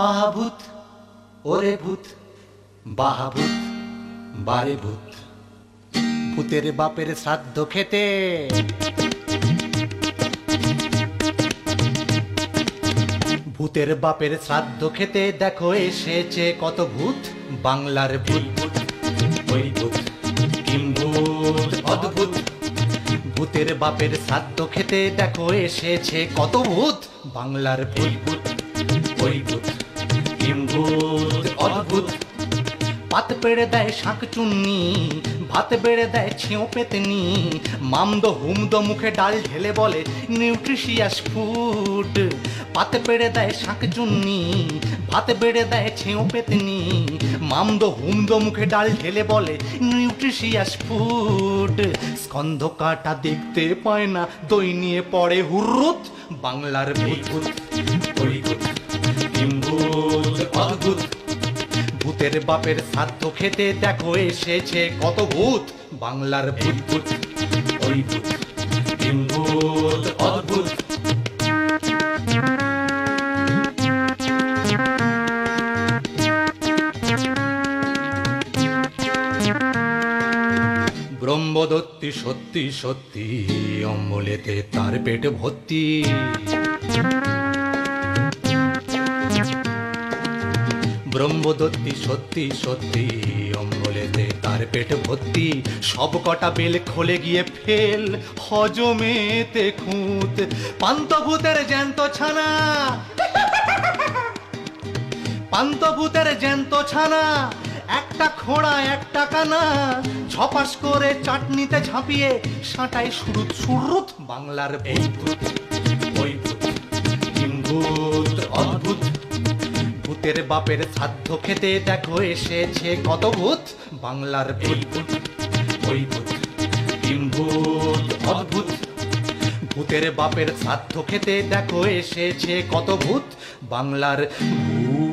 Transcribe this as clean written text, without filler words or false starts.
আহাভূত ওরে ভূত বাহাভূত বারে ভূত ভূতের বাপের শ্রাদ্ধ খেতে ভূতের বাপের শ্রাদ্ধ খেতে দেখো এসেছে কত ভূত বাংলার ভূত ওই ভূত কিম্ভূত অদ্ভুত ভূতের বাপের শ্রাদ্ধ খেতে দেখো এসেছে কত ভূত বাংলার ভূত ওই ভূত কিম্ভূত অদ্ভুত পাত পেড়ে দেয় শাঁখ চুন্নি ভাত বেড়ে দেয় ছেঁও পেতনি মামদো হুমদো মুখে ডাল ঢেলে বলে নিউট্রিশিয়াস ফুড পাত পেড়ে দেয় শাঁখ চুন্নি ভাত বেড়ে দেয় ছেঁও পেতনি মামদো হুমদো মুখে ডাল ঢেলে বলে নিউট্রিশিয়াস ফুড স্কন্ধ কাটা দেখতে পায় না দই নিয়ে পড়ে হুরুত বাংলার ভূত ওই ভূত কিম্ভূত অদ্ভুত ভূতের বাপের শ্রাদ্ধ খেতে দেখো এসেছে কত ভূত বাংলার ভূত ওই ভূত কিম্ভূত অদ্ভুত ব্রহ্মদত্তি সত্যি সত্যি অম্বলেতে তার পেট ভর্তি ব্রহ্মদত্তি সত্যি সত্যি অম্বলেতে তার পেট ভর্তি সব কটা বেল খোলে গিয়ে ফেল হজমেতে খুঁত পান্তভূতের জ্যান্ত ছানা পান্তভূতের জ্যান্ত ছানা একটা খোঁড়া একটা কানা ছপাস করে চাটনিতে ঝাঁপিয়ে সাঁটায় সুরুত সুরুত বাংলার ভূত ওই ভূত কিম্ভূত অদ্ভুত ভূতের বাপের শ্রাদ্ধ খেতে দেখো এসেছে কত ভূত বাংলার ভূত ওই ভূত কিম্ভূত অদ্ভুত ভূতের বাপের শ্রাদ্ধ খেতে দেখো এসেছে কত ভূত বাংলার ভূত।